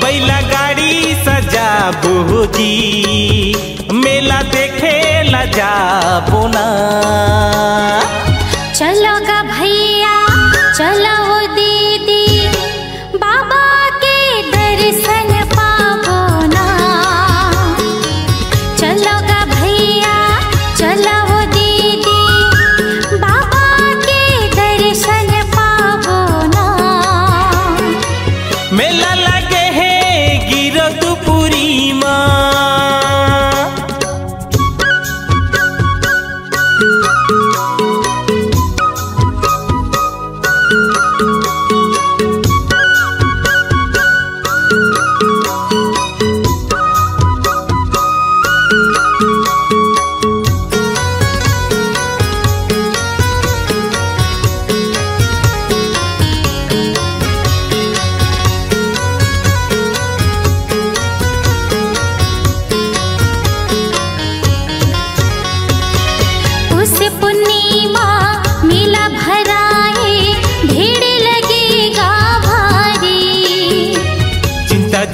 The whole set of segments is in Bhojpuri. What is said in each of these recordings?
बैला गाड़ी सजाबो जी, मेला देखे ला जाबो ना। चलो गा भैया चलो दीदी, बाबा के दर्शन पाबो ना। चलो गा भैया चलो दीदी, बाबा के दर्शन पाबो ना। मेला लगे है गिरदपुरी माँ,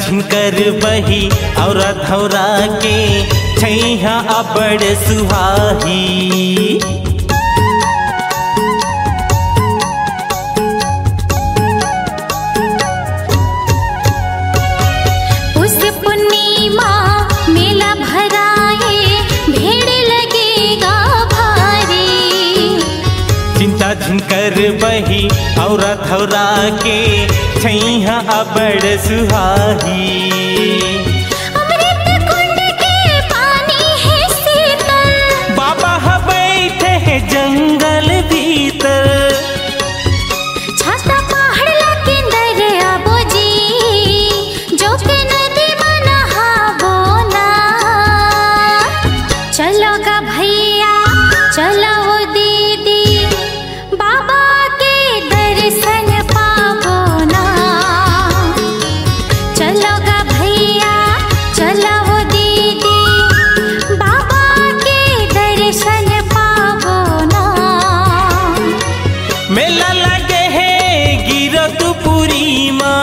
झिनकर बही और धौरा के छैहा अबड़ सुहाही। उस पूर्णिमा मेला भराए, भीड़ लगेगा भारी। चिंता झिनकर बही और धौरा के छैहा अबड़ सुहाही। अमृत कुंड के पानी है शीतल, बाबा बैठे है जंगल भीतर। छाता पहाड़ लगे दरियाबो जी, जो के नदी में नहाबो ना। चलो गा भैया चलो दीदी, बाबा के दर्शन पाबो ना। चलो गा भैया चलो दीदी, बाबा के दर्शन पाबो ना। मेला लगे है गिरदपुरी माँ,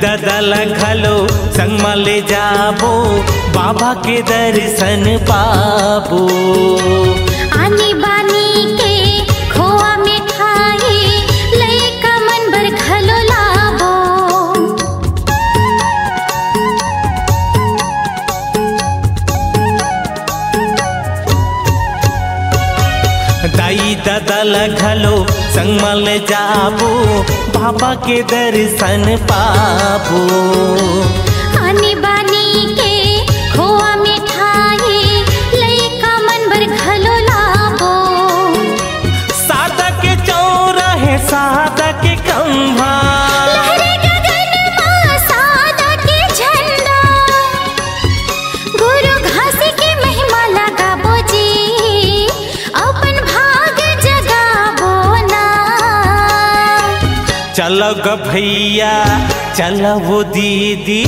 ददल घलो संग में ले जाबो, बाबा के दर्शन पाबो। आनी बानी के खोआ मिठाई, लइका मन भर घलो लाबो। दाई ददल घलो संग में ले जाबो, बाबा के दर्शन पाबो। आनी बानी के खोआ मिठाई, लइका मन भर घलो लाबो। सादा के चौरा है सादा के खंभा, लहरे गगन में सादा के झंडा। गुरु घास की महिमा लगाबो जी, अपन भाग जगाबो ना। चलो ग भैया चलो वो दीदी,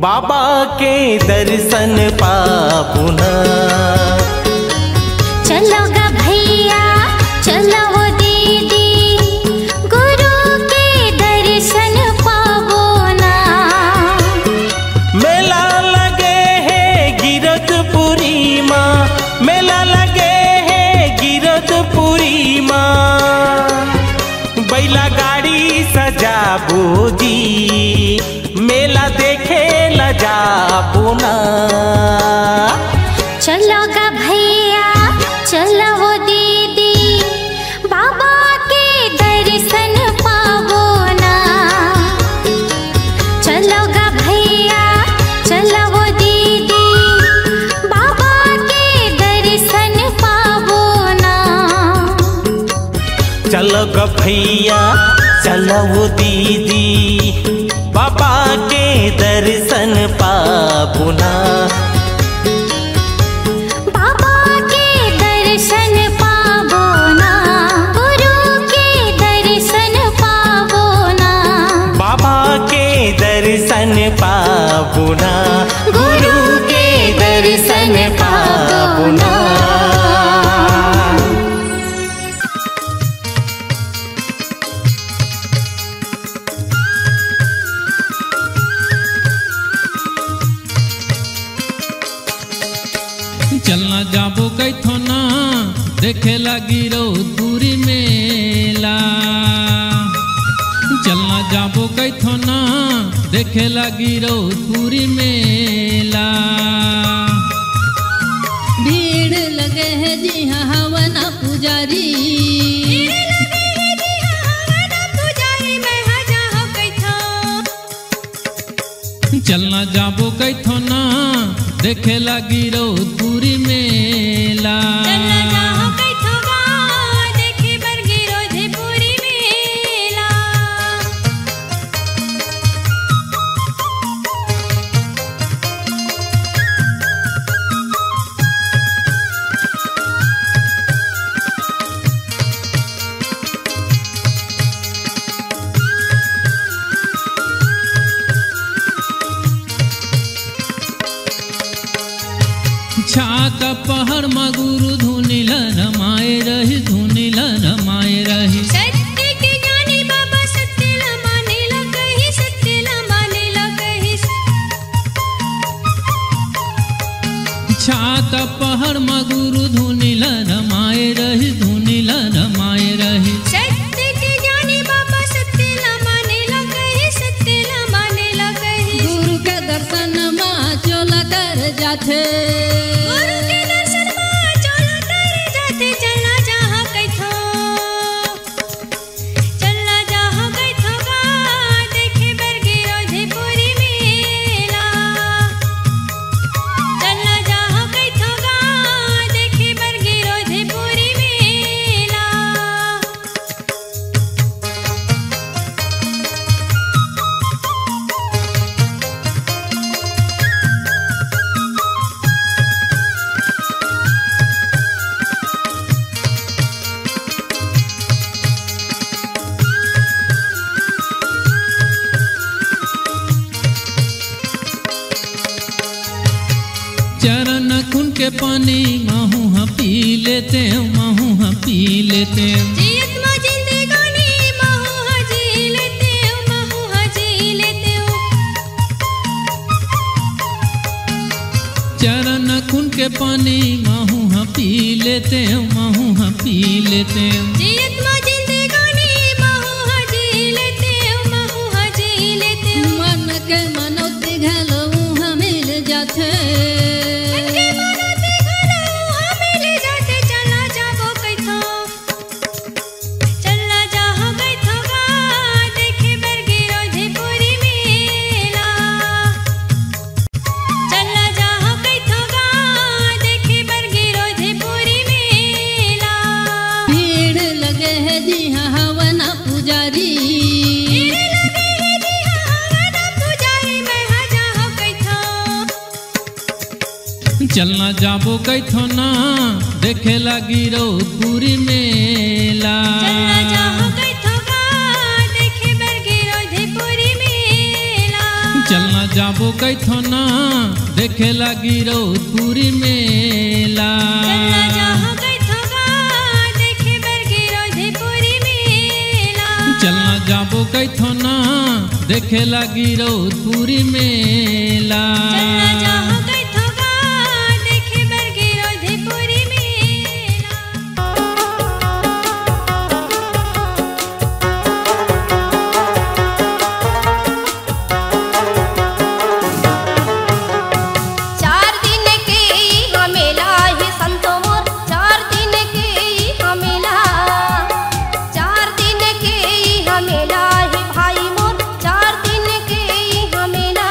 बाबा के दर्शन पाबो ना। चलो गा भैया चलो दीदी, गुरु के दर्शन पाबो ना। मेला लगे है गिरदपुरी माँ, मेला लगे है गिरदपुरी माँ। बैला गाड़ी सजाबो जी, मेला देखे ला जाबो ना। चलो गा भैया चलो दीदी, बाबा के दर्शन पाबो ना। चलो गा भैया चलो दीदी, बाबा के दर्शन पाबो ना। चल ग भैया चलो दीदी बाबा के दर्शन पाबुना। बाबा के दर्शन पाबो ना, गुरु के दर्शन पाबो ना। बाबा के दर्शन पाबुना, गुरु के दर्शन पाबुना। चलना जाबो कैथो ना देखे लगी रौदपुरी मेला। चलना जाबो कैथो ना देखे लगी रौदपुरी मेला। भीड़ लगे है जी हाँ हवना पुजारी। चलना जाबो कैथो ना देखे लगी रौदपुरी मेला। छाता पहाड़ में गुरु धुनिला रमाए रही, धुनिला रमाए रही। सत्य के ज्ञानी बाबा सत्य ला मानेला कही, सत्य ला मानेला कही। छाता पहाड़ में गुरु धुनिला रमाए रही, धुनिला रमाए रही। सत्य के ज्ञानी बाबा सत्य ला मानेला कही, सत्य ला मानेला कही। गुरु के दर्शन में चोला कर जाथे। चरण खून के पानी महू हाँ पी लेते हैं, महू हाँ पी लेते हैं। जियत में जिंदगानी महू हाँ जी लेते हो, महू हाँ जी लेते हो। चरण खून के पानी महू हाँ पी लेते हैं, महू हाँ पी लेते हैं। जियत में जिंदगानी महू हाँ जी लेते हो, महू हाँ जी लेते हो। मन के मनौती घलो हाँ मिल जाते। चलना जाबो कैथो ना देखे लगी रौदपुरी मेला। चलना जाबो कैथो ना देखे बरगी रौदपुरी मेला। चलना जाबो कैथो ना देखे लगी रौदपुरी मेला। चलना जाबो कैथो ना देखे बरगी रौदपुरी मेला। चलना जाबो कैथो ना देखे लगी रौदपुरी मेला। चलना जाबो कैथो ना देखे बरगी रौदपुरी मेला। चार दिन के हमेला है संतो मोर, 4 दिन के हमेला। 4 दिन के हमेला है भाई मोर, 4 दिन के हमेला।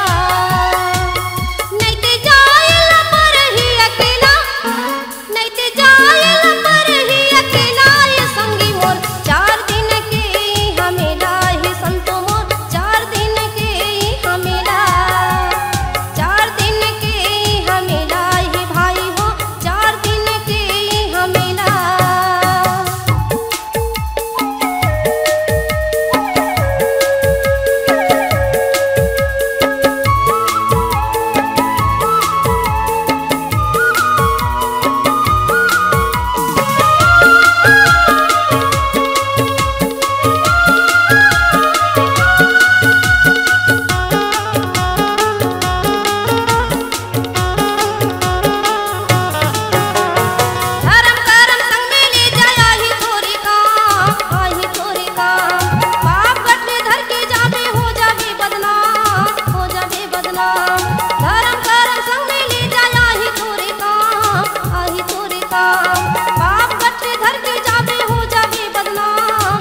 बदनाम धर्म करम संग में ले जाया ही तोरे काम आही तोरे काम बाप गट्टे धर के जाबे हो जाबे बदनाम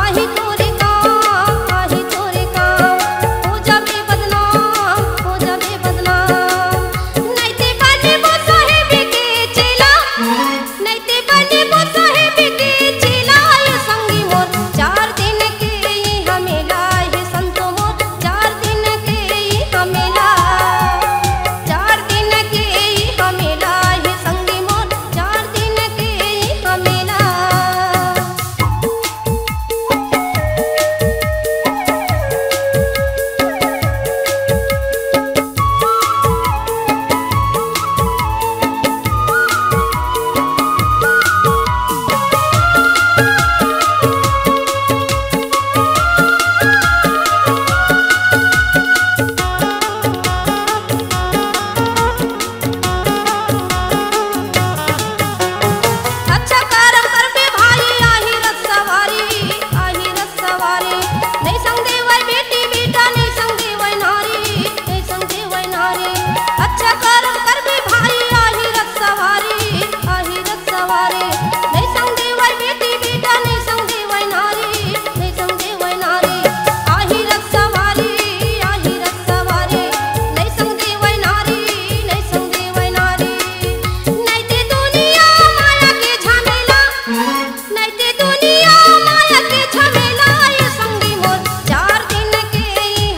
आही तोरे काम आही तोरे काम हो जाबे बदनाम नैते बने वो साहेब के चेला नैते बने वो साहेब के चेला ये संगी मोर 4 दिन के हमेला ये संतो मोर 4 दिन के हमेला 4 दिन के हमेला ये संगी मोर 4 दिन के हमेला अच्छा करम करबे भाई आही रथ सवारी नहीं संग देवै बेटी बेटा नहीं संग देवै नारी अच्छा करम करबे भाई आही रथ सवारी नहीं संग देवै बेटी बेटा नहीं संग देवै नारी आही रथ सवारी नहीं संग देवै नारी नहीं ते दुनिया माया के झमेला ये संगी मोर 4 दिन के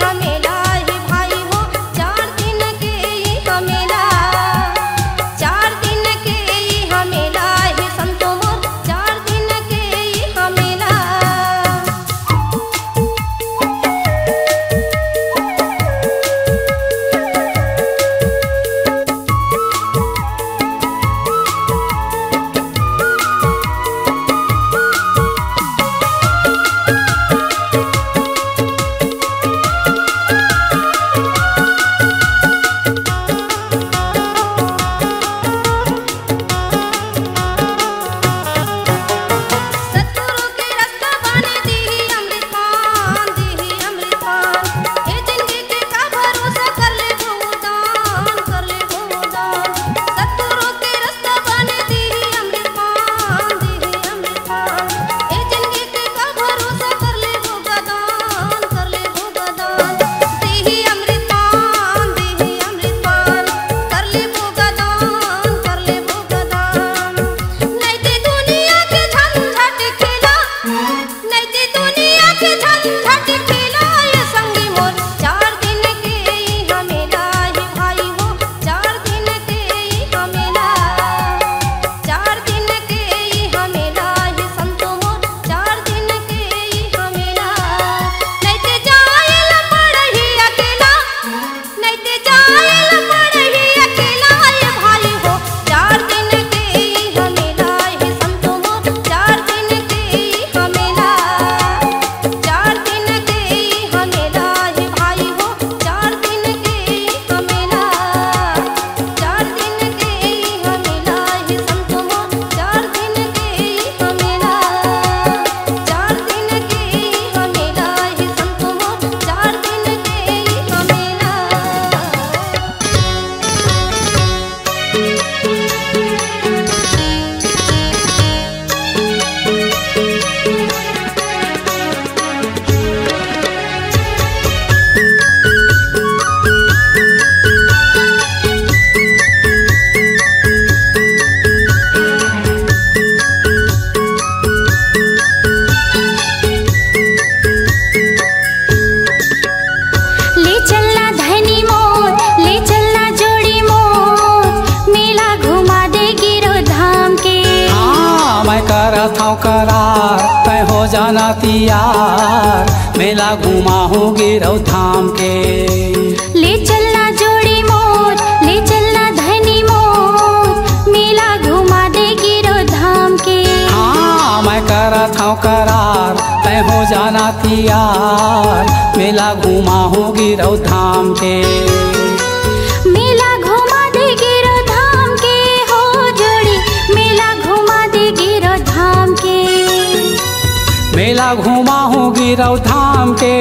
हमेला हे भाई हो 4 दिन के हमेला 4 दिन के हमेला हे संतो मोर 4 दिन के हमेला सतगुरु के रास्ता बाने दीही अमृतपान ए जिंदगी के का भरोसा कर ले भगवान सतगुरु के रास्ता बाने दीही अमृतपान ए जिंदगी के का भरोसा कर ले भगवान दीही अमृतपान कर ले भगवान नहीं ते दुनिया के झंझट खेला ये संगी मोर 4 दिन के हमेला हे भाई हो 4 दिन के हमेला 4 दिन के हमेला हे संतो मोर 4 दिन के हमेला नहीं ते जाएला पड़ही अकेला ये भाई हो 4 दिन के हमेला हे संतो मोर 4 दिन के हमेला 4 दिन के हमेला हे भाई हो 4 दिन के हमेला 4 दिन के हमेला हे संतो मोर 4 दिन के हमेला 4 दिन के हमेला हे संतो मोर 4 दिन के हमेला ले चलना धनी मोर ले चलना जोड़ी मोर मेला घुमा दे गिरो धाम के हाँ मैं करत हूँ करार तय हो जाना तैयार मेला घुमा हूँ गिरौ धाम के ले चलना जोड़ी मोर ले चलना धनी मोर मेला घुमा दे गिरो धाम के हाँ मैं करत हूँ करार तय हो जाना तैयार मेला घुमा हूँ गिरौ धाम के मेला घुमा दे गिरो धाम के हो जोड़ी मेला घुमा दे गिरो धाम के मेला घुमा हूँ गिरौ धाम के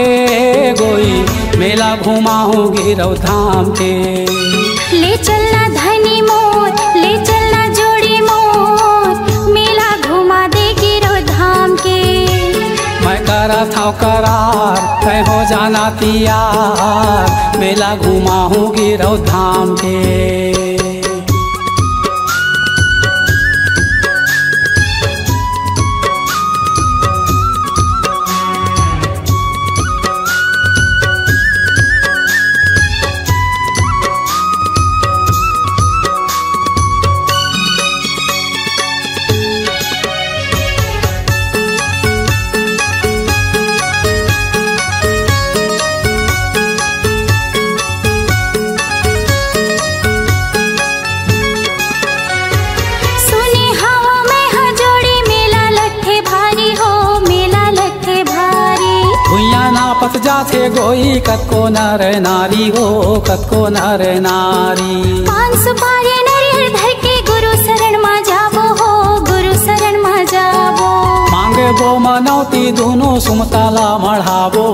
गोई मेला घुमाऊं गिरौ धाम के। ले चलना धनी मोर, ले चलना जोड़ी मोर, मेला घुमा दे गिरौ धाम के। मैं करत हूँ करार, तय हो जाना तियार, मेला घुमाऊं गिरौ धाम के। पत जाथे गोई कतको नर नारी हो, कतको नर नारी। 500 पारे नरियर धर के गुरु शरण मा जाबो हो, गुरु शरण मा जाबो। मांगे बो मनौती दोनों सुमताला मढ़ाबो,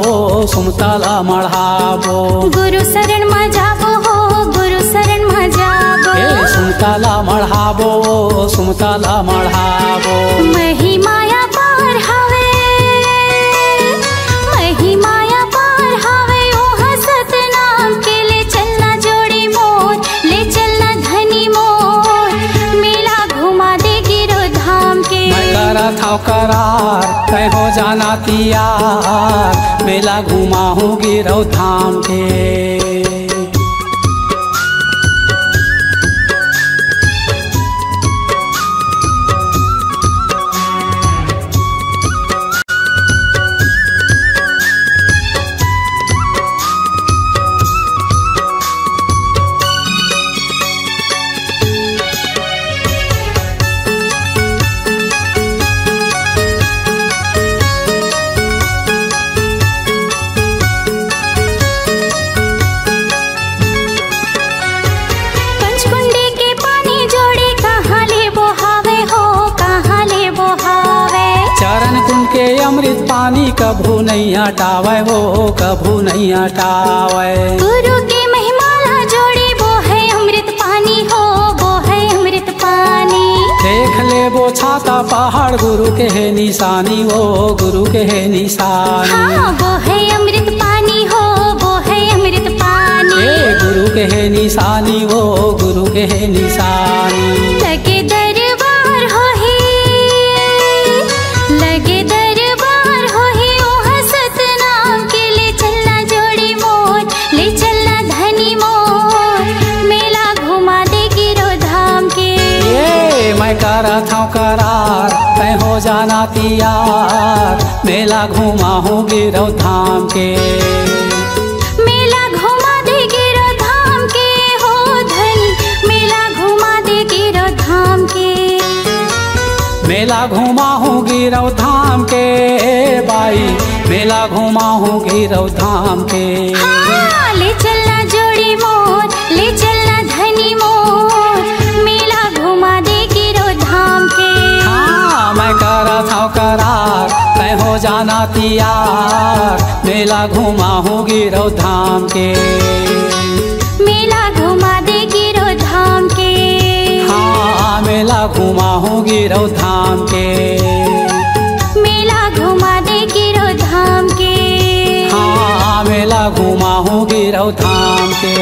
सुमताला मढ़ाबो। गुरु शरण मा जाबो हो, गुरु शरण मा जाबो। सुमताला मढ़ाबो, सुमताला मढ़ाबो। महिमाया पार हवे, महिमाया पार हवे ओहा सतनाम के। ले चलना जोड़ी मोर, ले चलना धनी मोर, मेला घुमा दे गिरौ धाम के। मैं करत हूँ करार, तय हो जाना तियार, मेला घुमाऊं गिरौ धाम के। अमृत पानी कभू नहीं हटावे हो, कभू नहीं हटावे। गुरु के महिमाला जोड़ी वो है अमृत पानी हो, वो है अमृत पानी। देख ले वो छाता पहाड़ गुरु के है निशानी, वो गुरु के है निशानी। हाँ वो है अमृत पानी हो, वो है अमृत पानी। गुरु के है निशानी, वो गुरु के है निशानी। लगे दरबार हो ही, लगे करत हूँ करार, तय हो जाना तियार, मेला घुमाऊं गिरौ धाम के। मेला घुमा दे गिरौ धाम के हो धनी, मेला घुमा दे गिरौ धाम के। मेला घुमाऊं गिरौ धाम के बाई, मेला घुमाऊं गिरौ धाम के। हाँ, ले चलना जोड़ी मोर, ले चलना धनी मोर, मेला घुमा दे गिरौ धाम के। हाँ मैं करत हूँ करार, तय हो जाना तियार, मेला घुमाऊं गिरौ धाम के। मेला घुमा दे गिरौ धाम के। हाँ मेला घुमाऊं गिरौ धाम के। मेला घुमा दे गिरौ धाम के। हाँ मेला घुमाऊं गिरौ धाम के।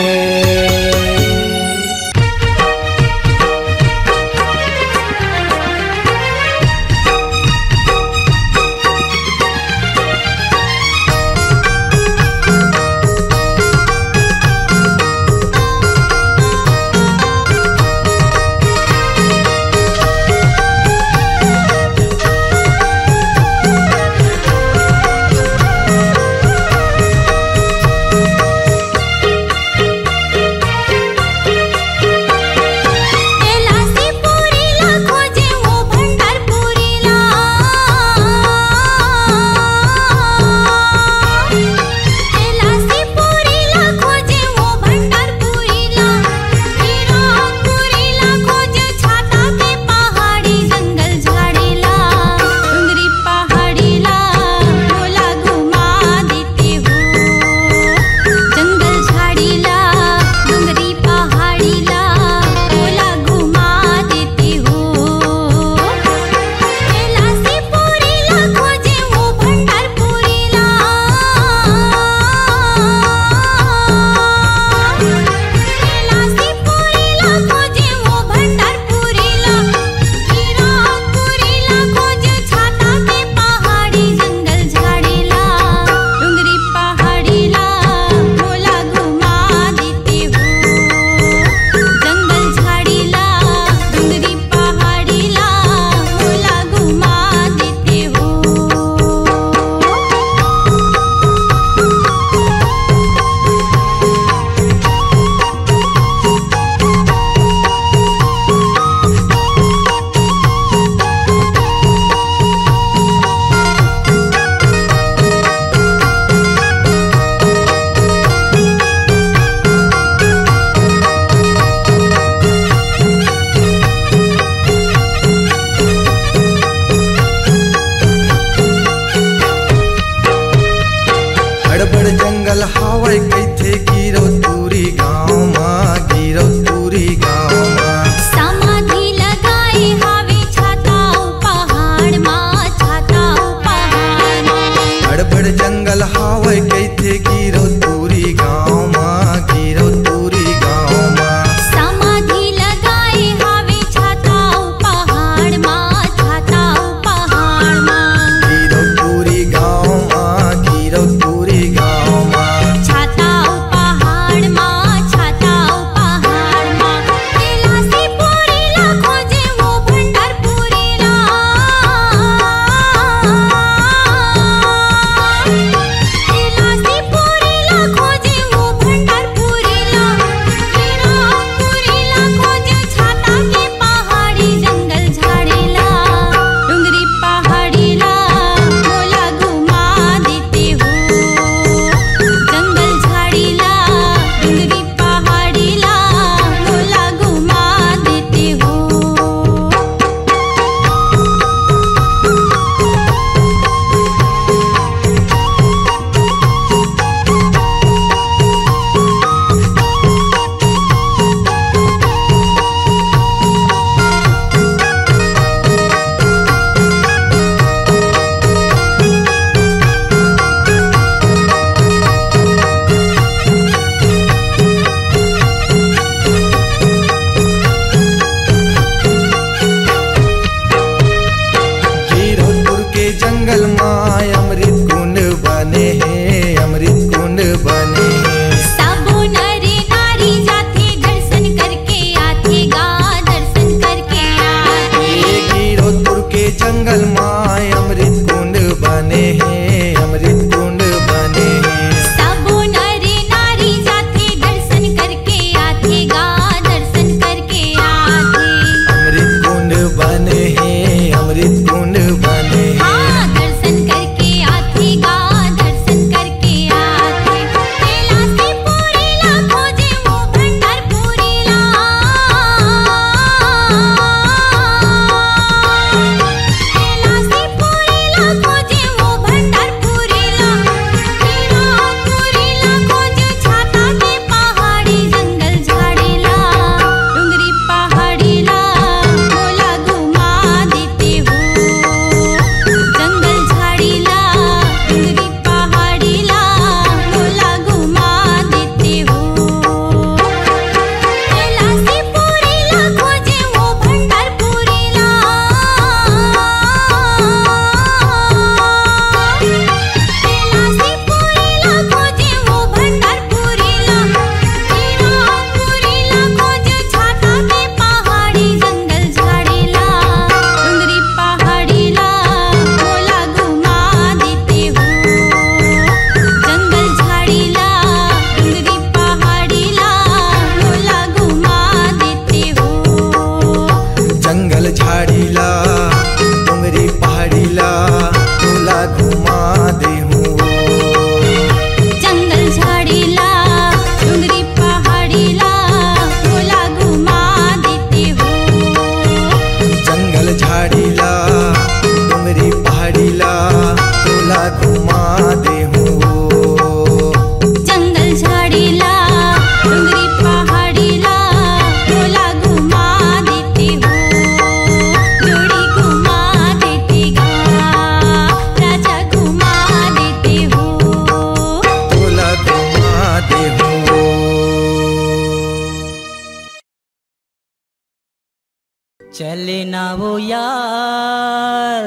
चले ना वो यार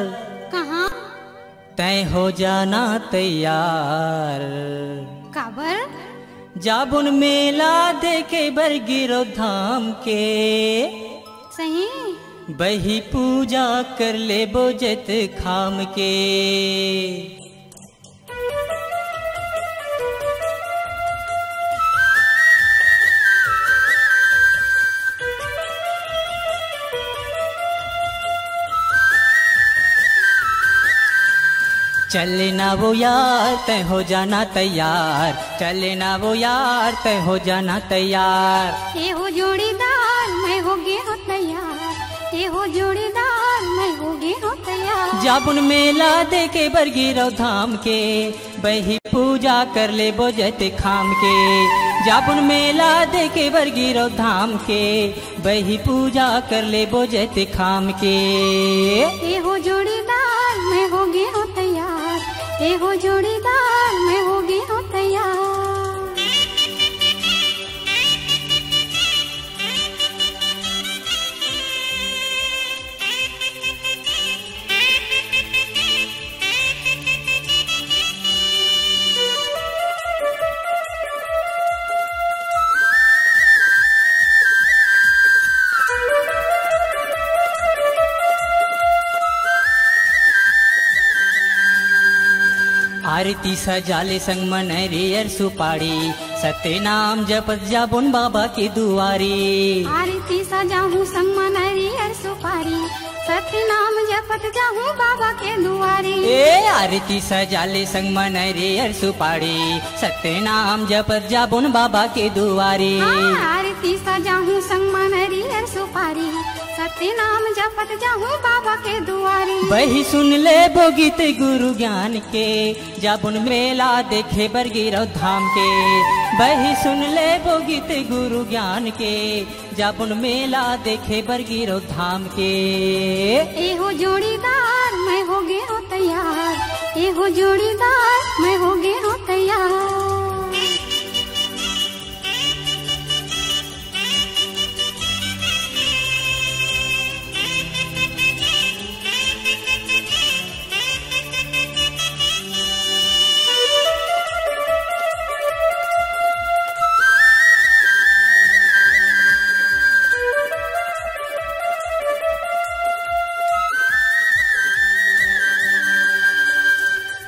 कहाँ? तय हो जाना तैयार। काबर? जाबुन मेला देखे बरगिरो धाम के, सही। बही पूजा कर ले बोजत खाम के। चले ना वो यार तय हो जाना तैयार। चले ना वो यार तय हो जाना तैयार। ये हो जोड़ीदार मैं हो गई हो तैयार। ये हो जोड़ीदार मैं हो गई हो तैयार। जाबुन मेला देखे बरगिरो धाम के, बही पूजा कर ले बोजत खाम के। जाबुन मेला देखे बरगिरो धाम के, बही पूजा कर ले बोजत खाम के। ये हो जोड़ीदार मैं हो गई हो तैयार। ये हो जोड़ीदार मैं हो गई हो तैयार। आरती सजाले संग मनरियर सुपाड़ी, सत्य नाम जपत जाबुन बाबा की दुआरी। आरती सजाहूँ संग मनरियर सुपारी, सत्य नाम जपत जाहूँ बाबा के दुआरी। ए आरती सजाले संग मनरियर सुपाड़ी, सत्य नाम जपत जाबुन बाबा के दुआरी। आरती सजाहूँ संग मनरियर सुपारी, सत्य नाम जपत जाहूँ बाबा के दुआरी। बही सुन ले बोगीत गुरु ज्ञान के, जाबुन मेला देखे बरगिरो धाम के। बही सुन ले बोगीत गुरु ज्ञान के, जाबुन मेला देखे बरगिरो धाम के। ए हो जोड़ीदार मैं हो गई हो तैयार। ए हो जोड़ीदार मैं हो गई हो तैयार।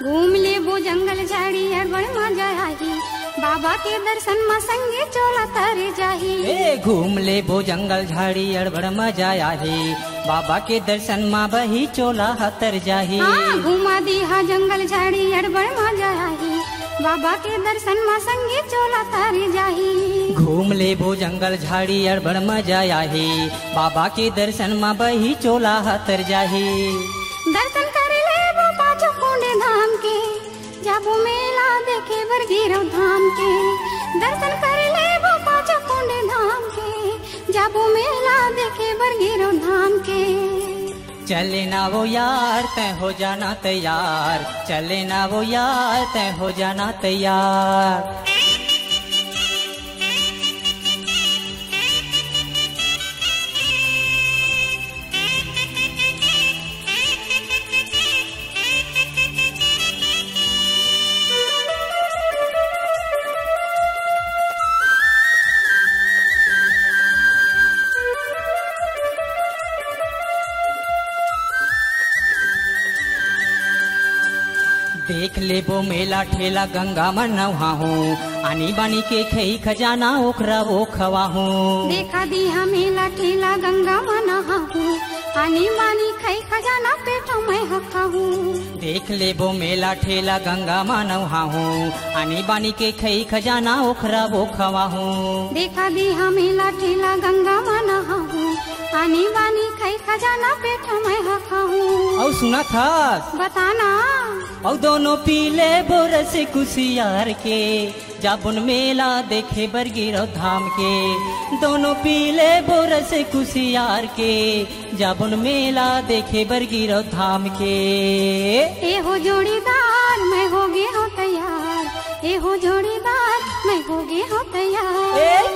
घूम ले वो जंगल झाड़ी अड़बड़ मजा आई, बाबा के दर्शन में संगे चोला तर जाही। ए घूम ले वो जंगल झाड़ी अड़बड़ मजा आई, बाबा के दर्शन में बही चोला हतर जाही। घुमा दी हा जंगल झाड़ी अड़बड़ मजा आई, बाबा के दर्शन में संगे चोला तर जाही। घूम ले वो जंगल झाड़ी अड़बड़ मजा आई, बाबा के दर्शन में बही चोला हतर जाही। दर्शन कर ले वो पाँचों कुंडे धाम के, जाबो मेला देखे बरगिरो धाम के। दर्शन कर ले वो पाँचों कुंडे धाम के, जाबो मेला देखे बरगिरो धाम के। चले ना वो यार तय हो जाना तैयार। चले ना वो यार तय हो जाना तैयार। देख ले वो मेला ठेला गंगा में नहा हूँ, आनी बानी के खई खजाना ओखरा वो खवा हूँ। देखा दी हा मेला ठेला गंगा में नहा हूँ, आनी बानी खई खजाना पेट में हखा हूँ। देख ले वो मेला ठेला गंगा में नहा हूँ, आनी बानी के खई खजाना ओखरा वो खवा हूँ। देखा दी हा मेला ठेला गंगा में नहा हूँ, आनी बानी खई खजाना पेट में हखा हूँ। और सुना था बताना। और दोनों पीले बोरस कुशियार के, जाबुन मेला देखे बरगिरो धाम के। दोनों पीले बोरस कुशियार के, जाबुन मेला देखे बरगिरो धाम के। ए हो जोड़ीदार मैं हो गई हो तैयार। ए हो जोड़ीदार मैं हो गई हो तैयार। ए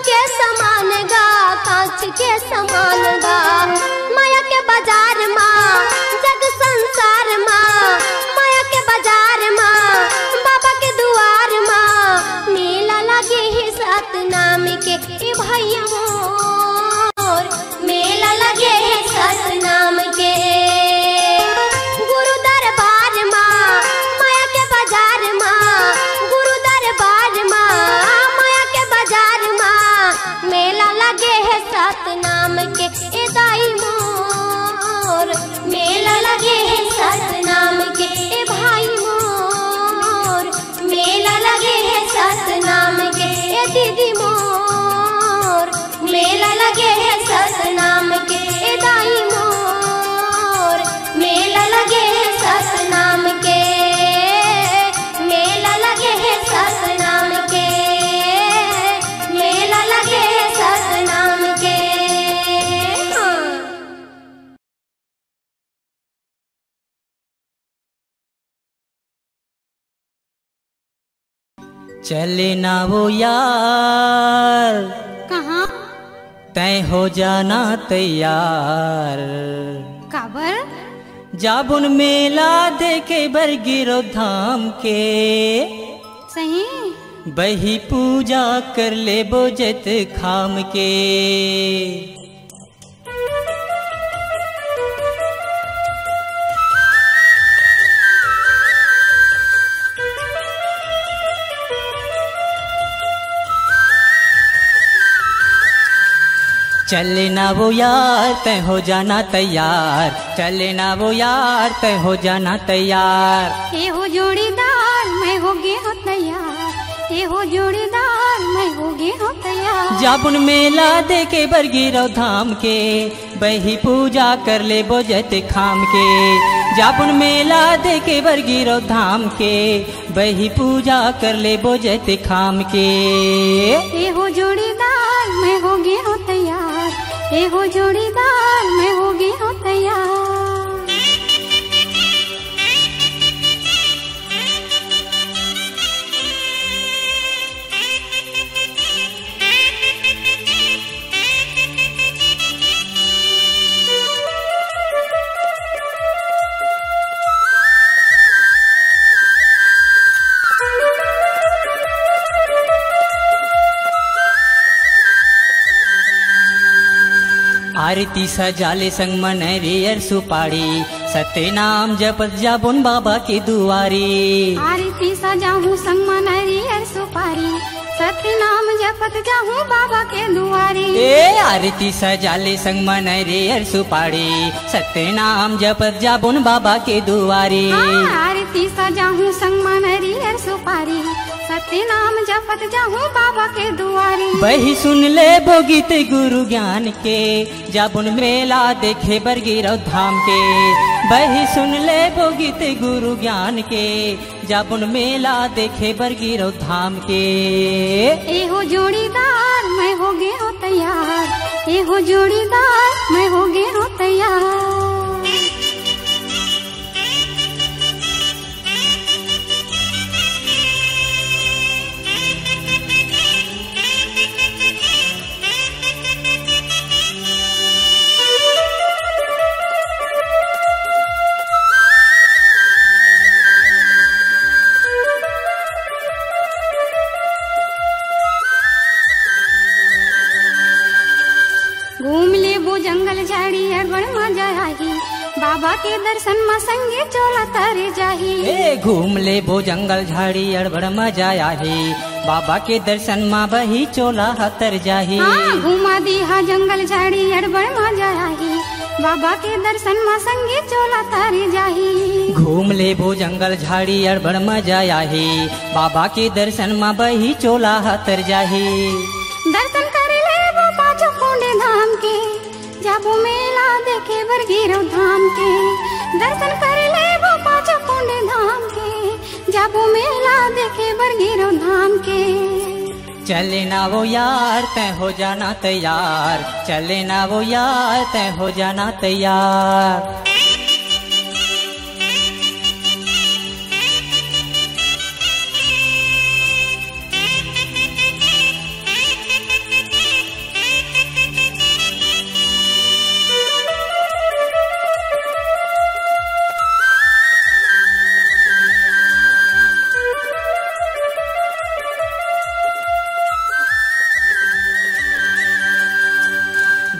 सतनाम के ए भैया मोर मेला लगे है सतनाम के। गुरु दरबार माँ माया के बाजार माँ, गुरु दरबार माँ माया के बाजार माँ मेला लगे है सतनाम के ए दाई मोर मेला लगे है सतनाम के ए भाई मोर मेला लगे है सतनाम के ए दीदी मोर मेला लगे है सतनाम के ए दाई मोर मेला लगे है सतनाम के, मेला लगे है सतनाम के, मेला लगे है सतनाम के। चले ना वो यार कहाँ? तय हो जाना तैयार, काबर? जाबुन मेला देखे बरगिरो धाम के, सही बही पूजा कर ले बोजत खाम के। चले ना वो यार तय हो जाना तैयार, चले ना वो यार तय हो जाना तैयार। ये हो जोड़ीदार मैं हो गे हो तैयार, ये हो जोड़ीदार मैं हो गे हो तैयार। जाबुन मेला देखे बरगिरो धाम के, बही पूजा कर ले बोजत खाम के। जाबुन मेला देखे बरगिरो धाम के, बही पूजा कर ले बोजत खाम के। ये हो जोड़ीदार मैं हो गे हो तैयार, ये हो जोड़ीदार मैं हो गे हो तैयार। आरती सजाले संग मनरियर सुपाड़ी, सत्य नाम जपत जाबुन बाबा की दुआरी। आरती सजाहूँ संग मनरियर सुपारी, सत्य नाम जपत जाहूँ बाबा के दुआरी। ए आरती सजाले संग मनरियर सुपाड़ी, सत्य नाम जपत जाबुन बाबा के दुआरी। आरती सजाहूँ संग मनरियर सुपारी, सत्य नाम जपत जाहूँ बाबा के दुआरी। बही सुन ले बोगीत गुरु ज्ञान के, जाबुन मेला देखे बरगिरो धाम के। बही सुन ले बोगीत गुरु ज्ञान के, जाबुन मेला देखे बरगिरो धाम के। ए हो जोड़ीदार मैं हो गे हो तैयार, ए हो जोड़ीदार मैं हो गे हो तैयार। घूम ले वो जंगल झाड़ी अड़बड़ मजा आई, बाबा के दर्शन में संगे चोला तारे जाही। ए घूम ले वो जंगल झाड़ी अड़बड़ मजा आही, बाबा के दर्शन माँ बही चोला हतर जाही। हाँ घुमा दी हा जंगल झाड़ी अड़बड़ मजा आई, बाबा के दर्शन में संगे चोला तारे जाही। घूम ले वो जंगल झाड़ी अड़बड़ मजा आही, बाबा के दर्शन माँ बही चोला हतर जाही। दर्शन कर ले वो पाँचों कुंड धाम के, जाबो मेला देखे बरगिरो धाम के। दर्शन कर ले वो पाँचों कुंड धाम के, जाबो मेला देखे बरगिरो धाम के। चले ना वो यार तय हो जाना तैयार, चले ना वो यार तय हो जाना तैयार।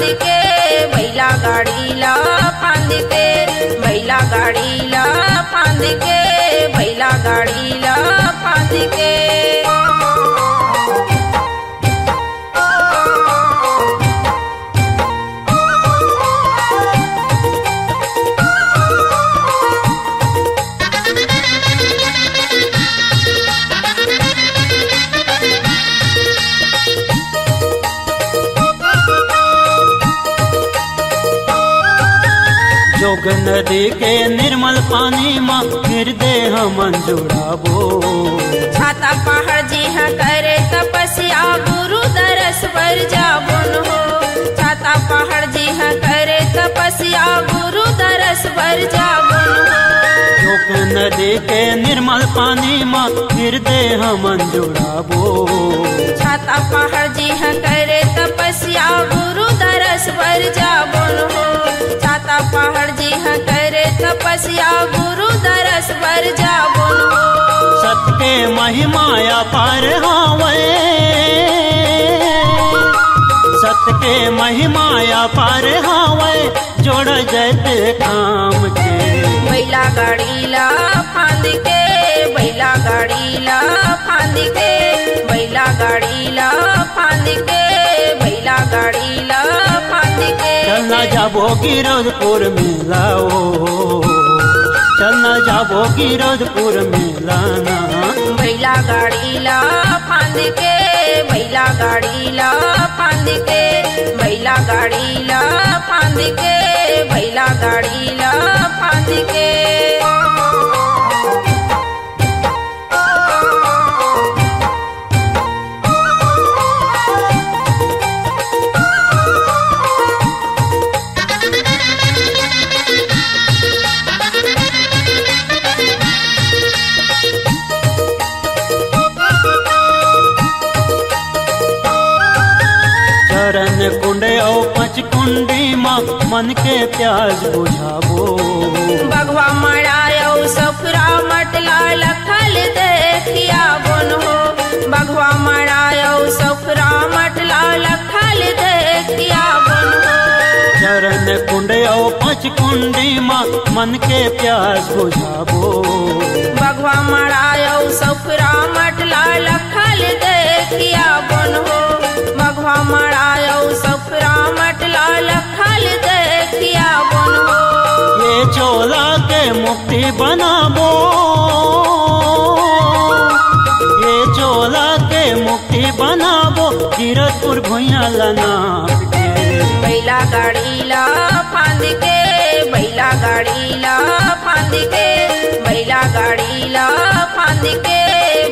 फांद के बैला गाड़ीला फांद के बैला गाड़ीला फांद के बैला गाड़ीला फांद के जोग नदी के निर्मल पानी माँ हृदय मन जुड़ाबो। छाता पहाड़ जी हाँ करे तपस्या गुरु दरस पर जाबुन हो। छाता पहाड़ जी हाँ करे तपस्या गुरु दरस पर जाबुन हो। जोग नदी के निर्मल पानी माँ हृदय मन जुड़ाबो। छाता पहाड़ जी हाँ करे तपस्या गुरु दरस पर जाबुन हो। छाता पहाड़ जी हाँ करे तपस्या गुरु दरस पर जाबुन हो। सत के महिमाया पार हावे, सत के महिमाया पार हावे, जोड़ जैते काम के बैला गाड़ीला फांद के बैला गाड़ीला फांद के बैला गाड़ीला फांद के बैला गाड़ीला फांद के चलना जाबो गिरधपुर मेला ओ, चलना जाबो गिरधपुर मेला ना। बैला गाड़ीला फांद के बैला गाड़ीला फांद के बैला गाड़ीला फांद के बैला गाड़ीला फांद के चरण कुंडे और पच कुंडी माँ मन के प्यास बुझाबो। बगवा मड़ायो सफरा मटला लखल देखिया बुन हो। बगवा मड़ायो सफरा मटला लखल देखिया बुन हो। चरण कुंडे और पच कुंडी माँ मन के प्यास बुझाबो। बगवा मड़ायो सफरा मटला लखल देखिया बुन हो। बगवा मड़ायो सफरा मटला लखल देखिया बुन हो। ये चोला के मुक्ति बनाबो, ये चोला के मुक्ति बनाबो, गिरधपुर भुइया लना बैला गाड़ीला फांद के बैला गाड़ीला फांद के बैला गाड़ीला फांद के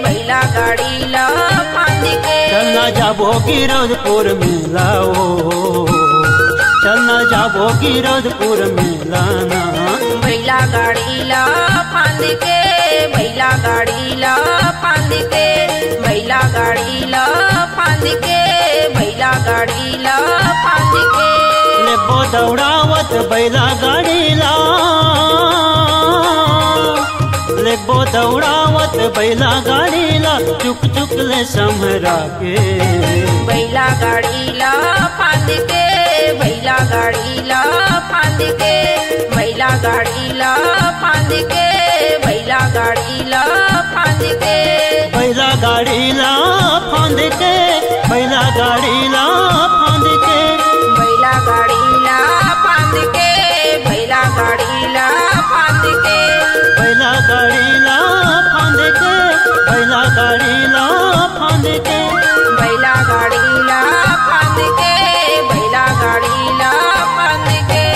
बैला गाड़ीला फांद के चलना जाबो गिरधपुर मेला ओ, चलना जाबो गिरधपुर मेला ना। बैला गाड़ीला फांद के बैला गाड़ीला फांद के बैला गाड़ीला फांद के बैला गाड़ीला फांद के लेबो दौड़ावत बैला गाड़ीला, लेबो दौड़ावत बैला गाड़ीला, चुक चुक ले समरा के बैला गाड़ीला फांद के बैला गाड़ीला फांद के बैला गाड़ीला फांद के बैला गाड़ीला फांद के बैला गाड़ीला फांद के बैला गाड़ीला फांद के बैला गाड़ीला फांद के बैला गाड़ीला फांद के बैला गाड़ीला फांद के बैला गाड़ीला फांद के बैला गाड़ीला फांद के बैला गाड़ीला फांद के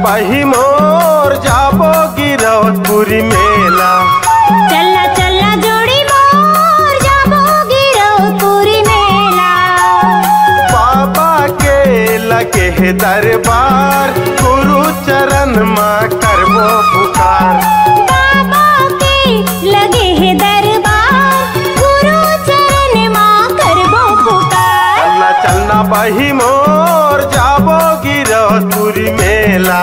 बाही मोर जाबो गिरधपुरी मेला। चला चला जोड़ी मोर जाबो गिरधपुरी मेला। बाबा के लगे है दरबार गुरु चरण माँ करबो पुकार। बाबा के लगे है दरबार गुरु चरण माँ करबो पुकार। चलना चलना बही मोर जाबो गिरौतपुरी मेला।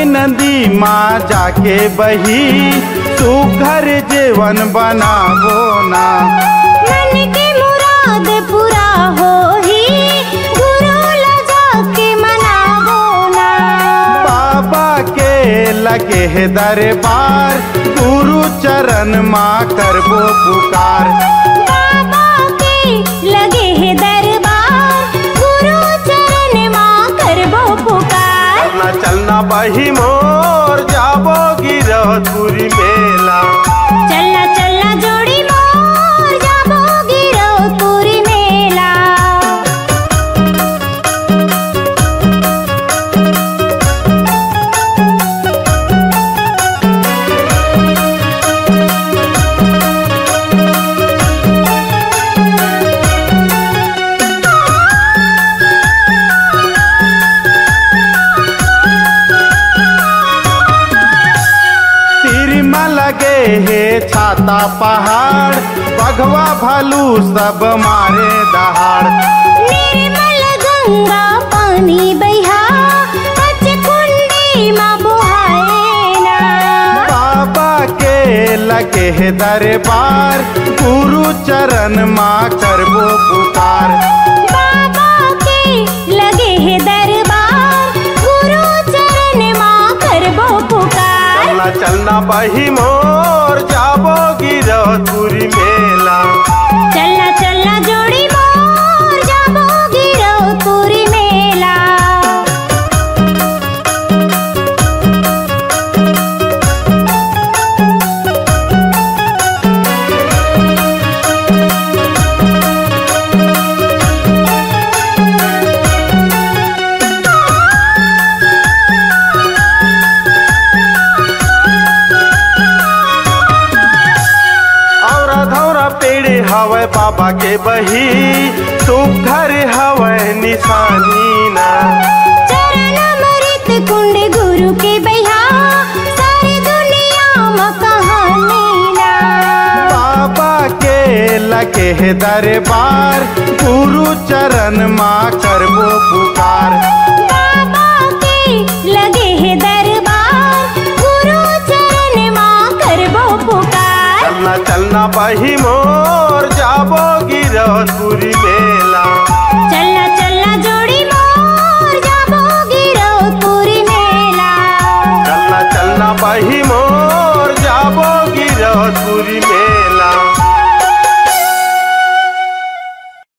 नदी माँ जाके बही सुघर जीवन बनाबो ना। मन के मुराद पूरा हो ही गुरु ला जाके मनाबो ना। बाबा के लगे है दरबार गुरु चरण माँ करबो पुकार। बाबा के लगे है दरबार गुरु चरण माँ करबो पुकार। चलना चलना बही मोर जाबो गिरौतपुरी मेला। चलना चलना जोड़ी मोर जाबो गिरौतपुरी मेला। लगे है छाता पहाड़ बघवा भालू सब मारे दहाड़। निर्मल गंगा पानी बहा पंचकुंडी माँ बुहाए ना। बाबा के लगे है दरबार गुरु चरण माँ करबो पुकार। बाबा के लगे है दरबार गुरु चरण माँ करबो पुकार। चलना चलना बही मोर जाबो गिरौतपुरी मेला। चलना चलना जोड़ी मोर जाबो गिरौतपुरी मेला। हवै बाबा के बही सुघर हवै निशानी ना। चरण अमृत कुंड गुरु के बहा सारी दुनिया में कहानी ना। बाबा के लगे है दरबार गुरु चरण माँ करबो पुकार। बाबा के लगे है दरबार गुरु चरण माँ करबो पुकार। चलना चलना बही मोर जाबो गिरौतपुरी मेला।